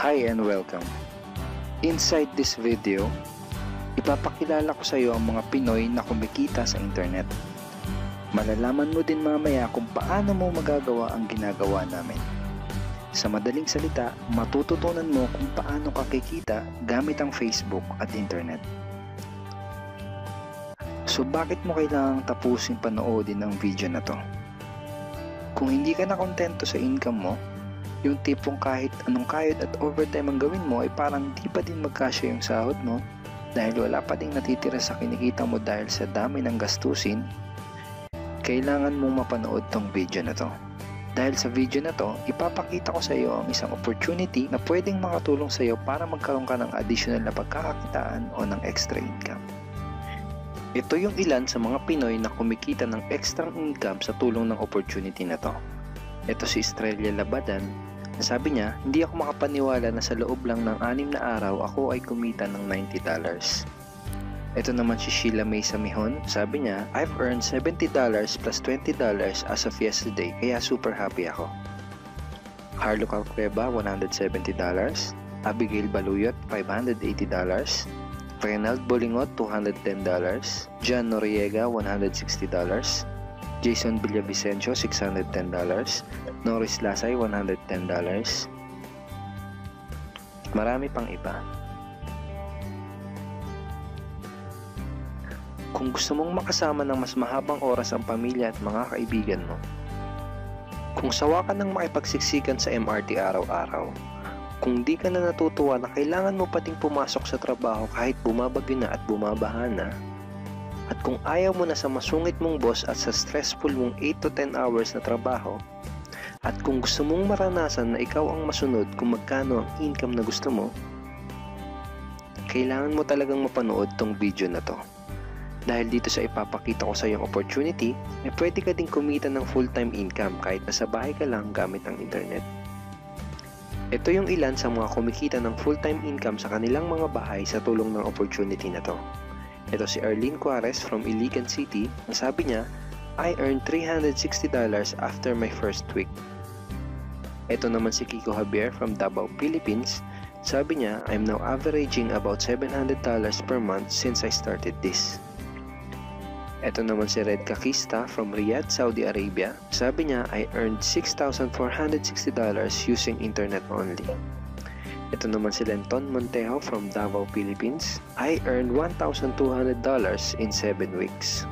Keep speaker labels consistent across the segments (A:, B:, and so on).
A: Hi and welcome. Inside this video, ipapakilala ko sa iyo ang mga Pinoy na kumikita sa internet. Malalaman mo din mamaya kung paano mo magagawa ang ginagawa namin. Sa madaling salita, matututunan mo kung paano ka kikita gamit ang Facebook at internet. So bakit mo kailangang tapusin panoodin ang video na to? Kung hindi ka na kontento sa income mo, yung tipong kahit anong kayod at overtime ang gawin mo ay parang di pa din magkasya yung sahod mo dahil wala pa ding natitira sa kinikita mo dahil sa dami ng gastusin, kailangan mong mapanood tong video na to. Dahil sa video na to, ipapakita ko sa iyo ang isang opportunity na pwedeng makatulong sa iyo para magkaroon ka ng additional na pagkakakitaan o ng extra income. Ito yung ilan sa mga Pinoy na kumikita ng extra income sa tulong ng opportunity na to. Ito si Estrella Labadan. Sabi niya, hindi ako makapaniwala na sa loob lang ng 6 na araw ako ay kumita ng $90. Ito naman si Sheila May Samihon. Sabi niya, I've earned $70 plus $20 as of yesterday kaya super happy ako. Harlo Calcueba, $170. Abigail Baluyot, $580. Reynald Bolingot, $210. John Noriega, $160. Jason Villavicencio, $610. Norris Lasay, $110. Marami pang iba. Kung gusto mong makasama ng mas mahabang oras ang pamilya at mga kaibigan mo, kung sawa ka ng makipagsiksikan sa MRT araw-araw, kung di ka na natutuwa na kailangan mo pating pumasok sa trabaho kahit bumabagyo na at bumabaha na, at kung ayaw mo na sa masungit mong boss at sa stressful mong 8 to 10 hours na trabaho, at kung gusto mong maranasan na ikaw ang masunod kung magkano ang income na gusto mo, kailangan mo talagang mapanood tong video na to. Dahil dito sa ipapakita ko sa iyong opportunity, ay pwede ka ding kumita ng full-time income kahit nasa bahay ka lang gamit ang internet. Ito yung ilan sa mga kumikita ng full-time income sa kanilang mga bahay sa tulong ng opportunity na to. Ito si Arlene Juarez from Iligan City. Sabi niya, I earned $360 after my first week. Ito naman si Kiko Javier from Davao, Philippines. Sabi niya, I'm now averaging about $700 per month since I started this. Ito naman si Red Kakista from Riyadh, Saudi Arabia. Sabi niya, I earned $6,460 using internet only. Ito naman si Lenton Montejo from Davao, Philippines. I earned $1,200 in 7 weeks.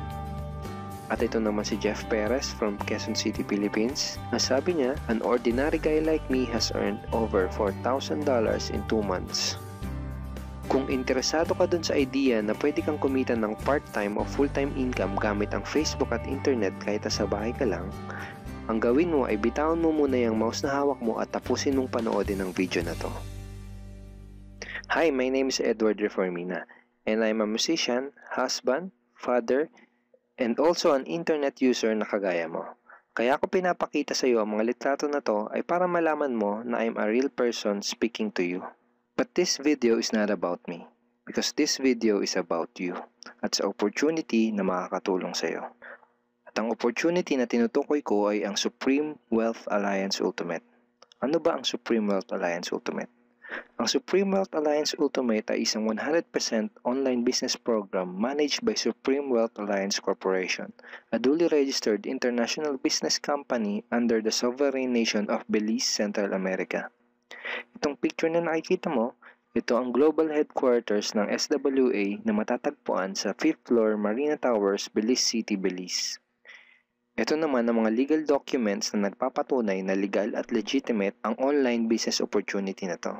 A: At ito naman si Jeff Perez from Quezon City, Philippines. Sabi niya, an ordinary guy like me has earned over $4,000 in 2 months. Kung interesado ka dun sa idea na pwede kang kumita ng part-time o full-time income gamit ang Facebook at internet kahit sa bahay ka lang, ang gawin mo ay bitawan mo muna yung mouse na hawak mo at tapusin mong panoodin ang video na to. Hi, my name is Edward Reformina, and I'm a musician, husband, father, and also an internet user na kagaya mo. Kaya ako pinapakita sa iyo ang mga litrato na to ay para malaman mo na I'm a real person speaking to you. But this video is not about me, because this video is about you at sa opportunity na makakatulong sa iyo. At ang opportunity na tinutukoy ko ay ang Supreme Wealth Alliance Ultimate. Ano ba ang Supreme Wealth Alliance Ultimate? Ang Supreme Wealth Alliance Ultimate ay isang 100% online business program managed by Supreme Wealth Alliance Corporation, a duly registered international business company under the sovereign nation of Belize, Central America. Itong picture na nakikita mo, ito ang global headquarters ng SWA na matatagpuan sa 5th floor Marina Towers, Belize City, Belize. Ito naman ang mga legal documents na nagpapatunay na legal at legitimate ang online business opportunity na to.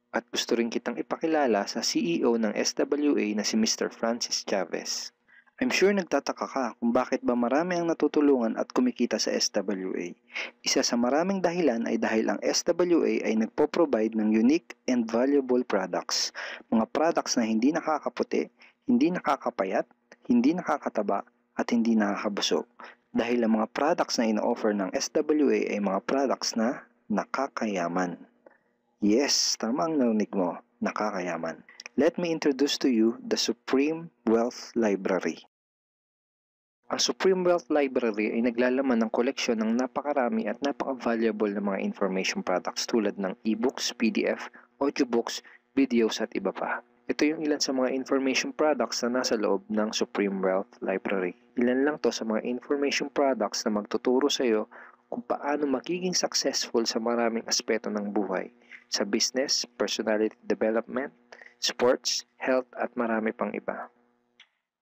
A: At gusto rin kitang ipakilala sa CEO ng SWA na si Mr. Francis Chavez. I'm sure nagtataka ka kung bakit ba marami ang natutulungan at kumikita sa SWA. Isa sa maraming dahilan ay dahil ang SWA ay nagpo-provide ng unique and valuable products. Mga products na hindi nakakaputi, hindi nakakapayat, hindi nakakataba, at hindi nakakabusog. Dahil ang mga products na ino-offer ng SWA ay mga products na nakakayaman. Yes, tama ang narinig mo, nakakayaman. Let me introduce to you the Supreme Wealth Library. Ang Supreme Wealth Library ay naglalaman ng koleksyon ng napakarami at napaka-valuable na mga information products tulad ng e-books, PDF, audiobooks, videos at iba pa. Ito yung ilan sa mga information products na nasa loob ng Supreme Wealth Library. Ilan lang to sa mga information products na magtuturo sa iyo kung paano magiging successful sa maraming aspeto ng buhay, sa business, personality development, sports, health at marami pang iba.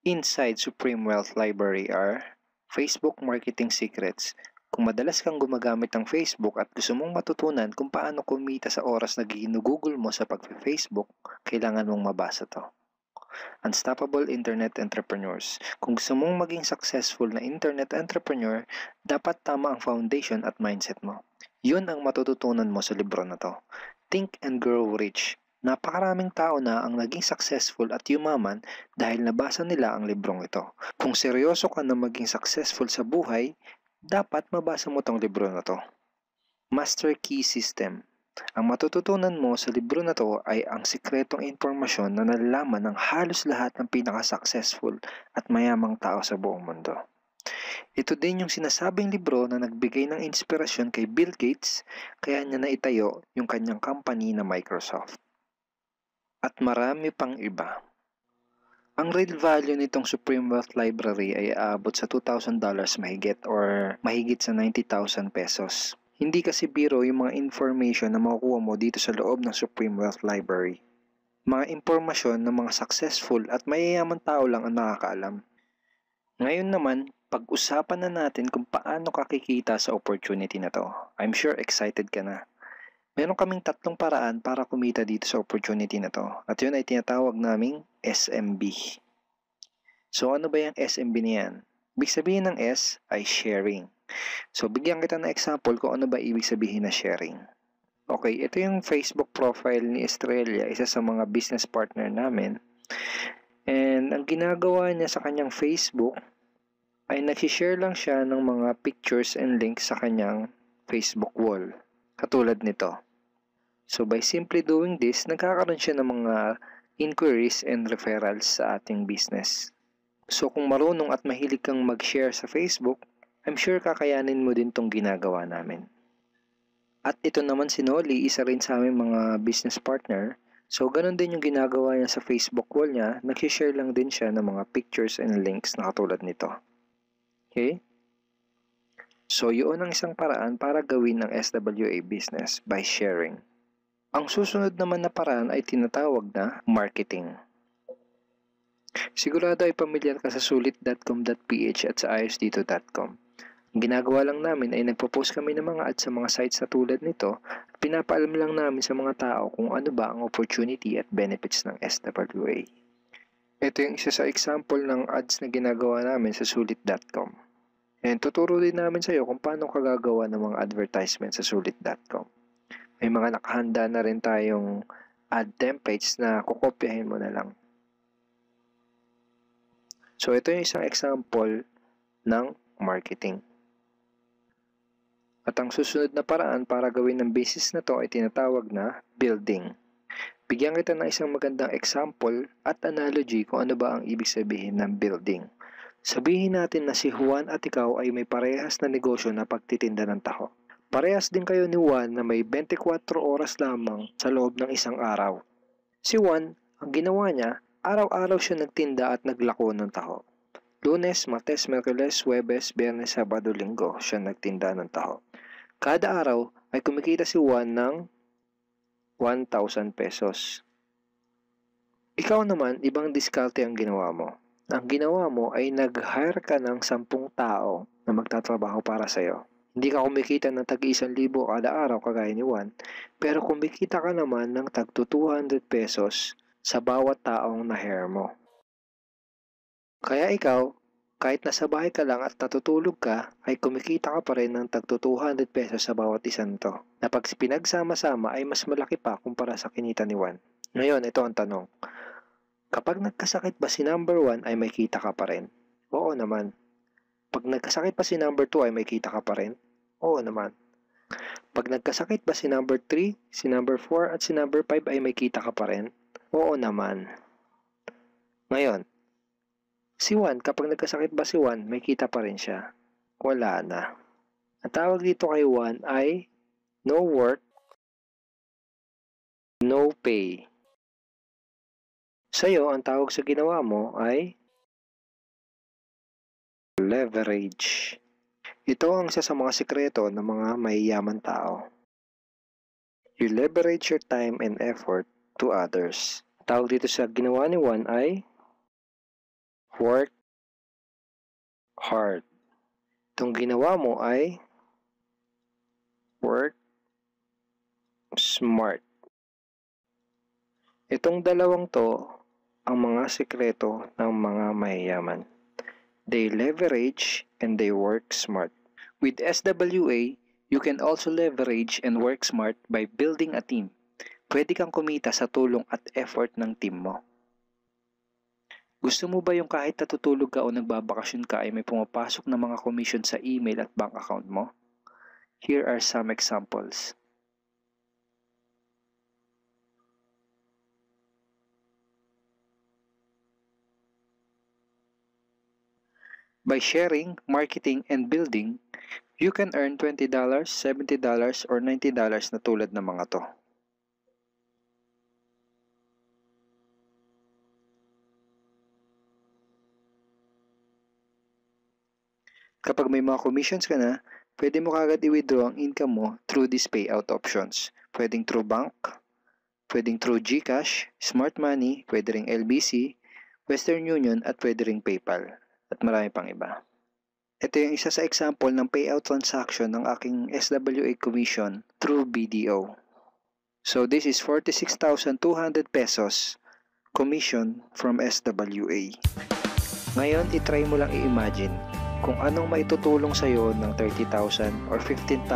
A: Inside Supreme Wealth Library are Facebook Marketing Secrets. Kung madalas kang gumagamit ng Facebook at gusto mong matutunan kung paano kumita sa oras na ginugugol mo sa pag-Facebook, kailangan mong mabasa to. Unstoppable Internet Entrepreneurs. Kung gusto mong maging successful na internet entrepreneur, dapat tama ang foundation at mindset mo. Yun ang matututunan mo sa libro na to. Think and Grow Rich. Napakaraming tao na ang naging successful at yumaman dahil nabasa nila ang librong ito. Kung seryoso ka na maging successful sa buhay, dapat mabasa mo tong libro na to. Master Key System. Ang matututunan mo sa libro na to ay ang sikretong impormasyon na nalalaman ng halos lahat ng pinaka-successful at mayamang tao sa buong mundo. Ito din yung sinasabing libro na nagbigay ng inspirasyon kay Bill Gates, kaya niya naitayo yung kanyang company na Microsoft. At marami pang iba. Ang real value nitong Supreme Wealth Library ay aabot sa $2,000 mahigit or mahigit sa 90,000 pesos. Hindi kasi biro yung mga information na makukuha mo dito sa loob ng Supreme Wealth Library. Mga impormasyon ng mga successful at mayayaman tao lang ang nakakaalam. Ngayon naman, pag-usapan na natin kung paano ka kikita sa opportunity na to. I'm sure excited ka na. Meron kaming 3 paraan para kumita dito sa opportunity na to. At yun ay tinatawag naming SMB. So ano ba yung SMB niyan? Ibig sabihin ng S ay sharing. So bigyan kita ng example kung ano ba ibig sabihin na sharing. Okay, ito yung Facebook profile ni Estrella, isa sa mga business partner namin. And ang ginagawa niya sa kanyang Facebook ay nag-share lang siya ng mga pictures and links sa kanyang Facebook wall. Katulad nito. So by simply doing this, nagkakaroon siya ng mga inquiries and referrals sa ating business. So kung marunong at mahilig kang mag-share sa Facebook, I'm sure kakayanin mo din tong ginagawa namin. At ito naman si Nolly, isa rin sa aming mga business partner. So ganun din yung ginagawa niya sa Facebook wall niya, nag-share lang din siya ng mga pictures and links na katulad nito. Okay? So yun ang isang paraan para gawin ang SWA business by sharing. Ang susunod naman na paraan ay tinatawag na marketing. Sigurado ay pamilyar ka sa sulit.com.ph at sa ayosdito.com. Ang ginagawa lang namin ay nagpo-post kami ng mga ads sa mga sites na tulad nito at pinapaalam lang namin sa mga tao kung ano ba ang opportunity at benefits ng SWA. Ito yung isa sa example ng ads na ginagawa namin sa sulit.com. And tuturo din namin sa iyo kung paano ka gagawa ng mga advertisement sa sulit.com. May mga nakahanda na rin tayong ad templates na kukopyahin mo na lang. So ito yung isang example ng marketing. At ang susunod na paraan para gawin ng business na to ay tinatawag na building. Bigyan kita ng isang magandang example at analogy kung ano ba ang ibig sabihin ng building. Sabihin natin na si Juan at ikaw ay may parehas na negosyo na pagtitinda ng taho. Parehas din kayo ni Juan na may 24 oras lamang sa loob ng isang araw. Si Juan, ang ginawa niya, araw-araw siya nagtinda at naglako ng taho. Lunes, Martes, Miyerkules, Huwebes, Biyernes, Sabado, Linggo siya nagtinda ng taho. Kada araw ay kumikita si Juan ng 1,000 pesos. Ikaw naman, ibang diskarte ang ginawa mo. Ang ginawa mo ay nag-hire ka ng 10 tao na magtatrabaho para sa'yo. Hindi ka kumikita ng tag-1,000 kada araw kagaya ni Juan, pero kumikita ka naman ng tag 200 pesos sa bawat taong na-hire mo. Kaya ikaw, kahit nasa bahay ka lang at natutulog ka, ay kumikita ka pa rin ng tag 200 pesos sa bawat isang to, na pag pinagsama-sama ay mas malaki pa kumpara sa kinita ni Juan. Ngayon, ito ang tanong. Kapag nagkasakit ba si number 1 ay may kita ka pa rin? Oo naman. Pag nagkasakit pa si number 2 ay may kita ka pa rin? Oo naman. Pag nagkasakit ba si number 3, si number 4 at si number 5 ay may kita ka pa rin? Oo naman. Ngayon, Si Juan, kapag nagkasakit ba si Juan, may kita pa rin siya? Wala na. Ang tawag dito kay Juan ay no work, no pay. Sa'yo, ang tawag sa ginawa mo ay leverage. Ito ang isa sa mga sikreto ng mga mayayaman tao. You leverage your time and effort to others. Tawag dito sa ginawa ni Juan ay work hard. Itong ginawa mo ay work smart. Itong dalawang to ang mga sikreto ng mga mayayaman. They leverage and they work smart. With SWA, you can also leverage and work smart by building a team. Pwede kang kumita sa tulong at effort ng team mo. Gusto mo ba yung kahit natutulog ka o nagbabakasyon ka ay may pumapasok na mga commission sa email at bank account mo? Here are some examples. By sharing, marketing, and building, you can earn $20, $70, or $90 na tulad ng mga to. Kapag may mga commissions ka na, pwede mo kagad i-withdraw ang income mo through these payout options. Pwedeng through bank, pwedeng through GCash, Smart Money, pwede ring LBC, Western Union, at pwede ring PayPal. At marami pang iba. Ito yung isa sa example ng payout transaction ng aking SWA commission through BDO. So this is 46,200 pesos commission from SWA. Ngayon, itry mo lang i-imagine kung anong maitutulong sa'yo ng 30,000 or 15,000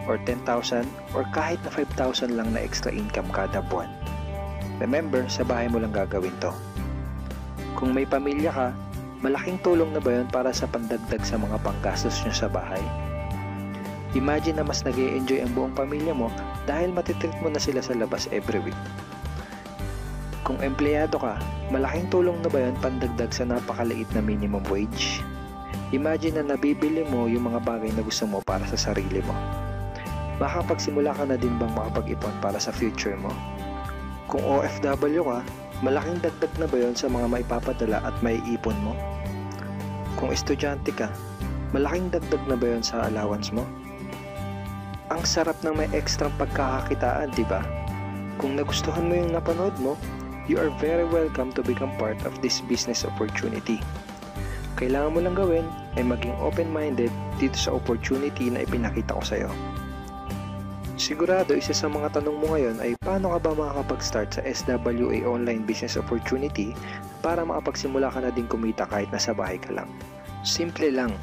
A: or 10,000 or kahit na 5,000 lang na extra income kada buwan. Remember, sa bahay mo lang gagawin to. Kung may pamilya ka, malaking tulong na ba yun para sa pandagdag sa mga panggastos nyo sa bahay? Imagine na mas nag-e-enjoy ang buong pamilya mo dahil matitreat mo na sila sa labas every week. Kung empleyado ka, malaking tulong na ba yun pandagdag sa napakaliit na minimum wage? Imagine na nabibili mo yung mga bagay na gusto mo para sa sarili mo. Makapagsimula ka na din bang makapag-ipon para sa future mo? Kung OFW ka, malaking dagdag na ba yun sa mga maipapadala at maiipon mo? Kung estudyante ka, malaking dagdag na ba yun sa allowance mo? Ang sarap ng may extra pagkakakitaan, di ba? Kung nagustuhan mo yung napanood mo, you are very welcome to become part of this business opportunity. Kailangan mo lang gawin ay maging open-minded dito sa opportunity na ipinakita ko sa'yo. Sigurado isa sa mga tanong mo ngayon ay paano ka ba makakapag-start sa SWA online business opportunity para makapagsimula ka na din kumita kahit nasa bahay ka lang. Simple lang.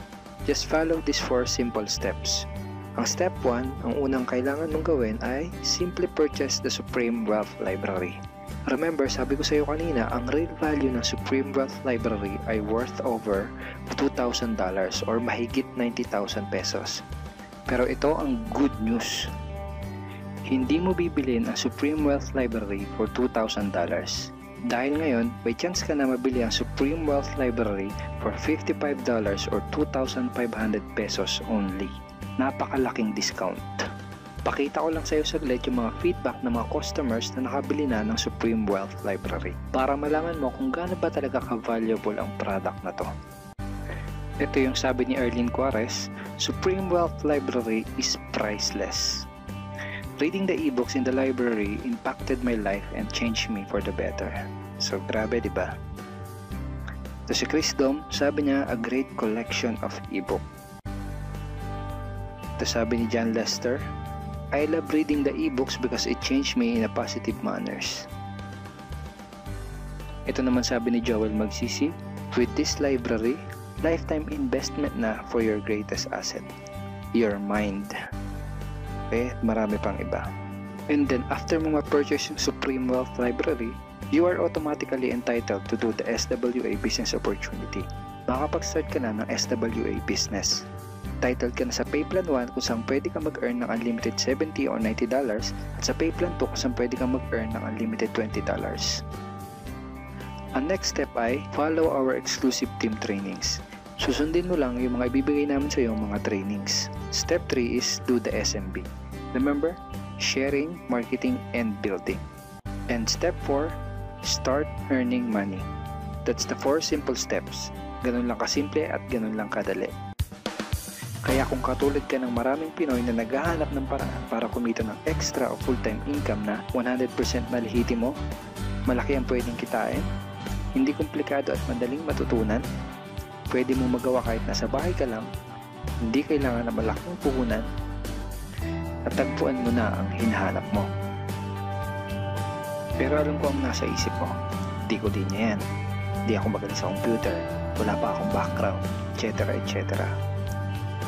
A: Just follow these 4 simple steps. Ang step 1, ang unang kailangan mong gawin ay simply purchase the Supreme Wealth Library. Remember, sabi ko sa iyo kanina, ang real value ng Supreme Wealth Library ay worth over $2,000 or mahigit 90,000 pesos. Pero ito ang good news. Hindi mo bibilin ang Supreme Wealth Library for $2,000. Dahil ngayon, may chance ka na mabili ang Supreme Wealth Library for $55 or 2,500 pesos only. Napakalaking discount. Pakita ko lang sa iyo saglit yung mga feedback ng mga customers na nakabili na ng Supreme Wealth Library para malaman mo kung gaano ba talaga ka-valuable ang product na to. Ito yung sabi ni Erlene Juarez, Supreme Wealth Library is priceless. Reading the ebooks in the library impacted my life and changed me for the better. So grabe, di ba? Ito si Chris Dom, sabi niya, a great collection of ebook. Ito sabi ni John Lester, I love reading the ebooks because it changed me in a positive manners. Ito naman sabi ni Joel Magsisi, with this library, lifetime investment na for your greatest asset, your mind. Marami pang iba. And then after mo ma-purchase yung Supreme Wealth Library, you are automatically entitled to do the SWA business opportunity. Makapag-start ka na ng SWA business. Titled ka na sa Payplan 1 kung saan pwede ka mag-earn ng unlimited $70 or $90 at sa Payplan 2 kung saan pwede ka mag-earn ng unlimited $20.
B: Ang next step ay follow our exclusive team trainings. Susundin mo lang yung mga ibibigay namin sa iyo mga trainings. Step 3 is do the SMB. Remember, sharing, marketing, and building. And step 4, start earning money. That's the 4 simple steps. Ganun lang kasimple at ganun lang kadali. Kaya kung katulad ka ng maraming Pinoy na naghahanap ng paraan para kumita ng extra o full-time income na 100% malihitimo, malaki ang pwedeng kitain, hindi komplikado at madaling matutunan, pwede mong magawa kahit nasa bahay ka lang, hindi kailangan na malaking puhunan, at tagpuan mo na ang hinahanap mo. Pero alam ko ang nasa isip mo, di ko din yan, di ako magaling sa computer, wala pa akong background, etc. etc.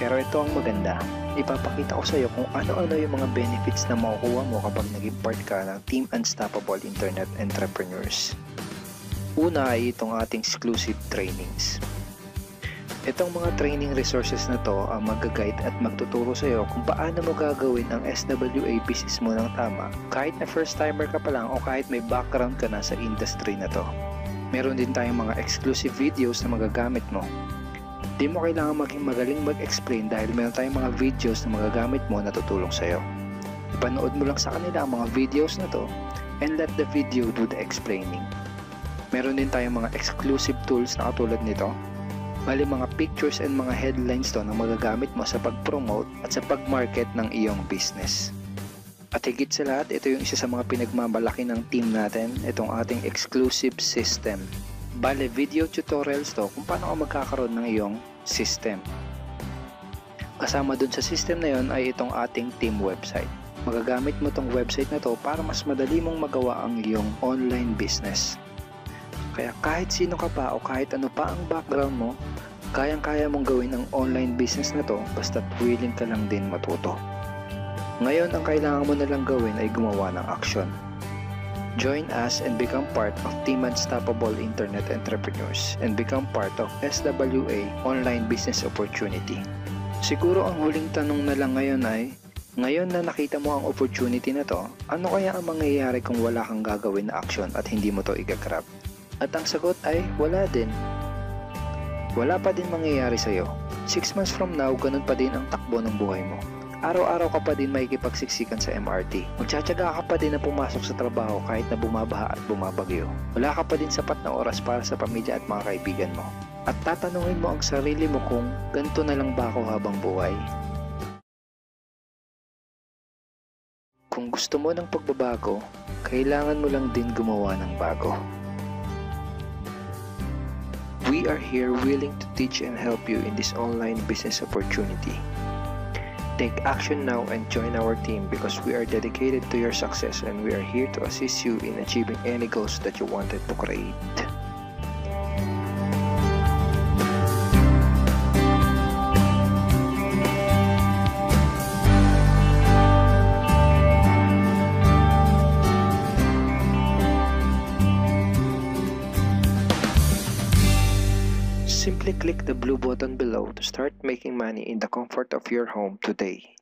B: Pero ito ang maganda, ipapakita ko sa iyo kung ano-ano yung mga benefits na makukuha mo kapag naging part ka ng Team Unstoppable Internet Entrepreneurs. Una ay itong ating exclusive trainings. Itong mga training resources na to ang mag-guide at magtuturo sa iyo kung paano mo gagawin ang SWA business mo ng tama kahit na first timer ka pa lang o kahit may background ka na sa industry na to. Meron din tayong mga exclusive videos na magagamit mo. Di mo kailangan maging magaling mag-explain dahil meron tayong mga videos na magagamit mo na tutulong sa'yo. Ipanood mo lang sa kanila ang mga videos na to and let the video do the explaining. Meron din tayong mga exclusive tools na katulad nito. Bali mga pictures and mga headlines to na magagamit mo sa pag-promote at sa pag-market ng iyong business. At higit sa lahat, ito yung isa sa mga pinagmamalaki ng team natin, itong ating exclusive system. Bale, video tutorials to kung paano ka magkakaroon ng iyong system. Kasama dun sa system na yon ay itong ating team website. Magagamit mo tong website na to para mas madali mong magawa ang iyong online business. Kaya kahit sino ka pa o kahit ano pa ang background mo, kayang-kaya mong gawin ang online business na to basta't willing ka lang din matuto. Ngayon, ang kailangan mo na lang gawin ay gumawa ng action. Join us and become part of Team Unstoppable Internet Entrepreneurs and become part of SWA Online Business Opportunity. Siguro ang huling tanong na lang ngayon ay, ngayon na nakita mo ang opportunity na to, ano kaya ang mangyayari kung wala kang gagawin na action at hindi mo to igagrab? At ang sagot ay, wala din. Wala pa din mangyayari sa'yo. 6 months from now, ganun pa din ang takbo ng buhay mo. Araw-araw ka pa din makikipagsiksikan sa MRT. Magtsatsaga ka pa din na pumasok sa trabaho kahit na bumabaha at bumabagyo. Wala ka pa din sapat na oras para sa pamilya at mga kaibigan mo. At tatanungin mo ang sarili mo kung ganito na lang ba ako habang buhay? Kung gusto mo ng pagbabago, kailangan mo lang din gumawa ng bago. We are here willing to teach and help you in this online business opportunity. Take action now and join our team because we are dedicated to your success and we are here to assist you in achieving any goals that you wanted to create. Simply click the blue button below to start making money in the comfort of your home today.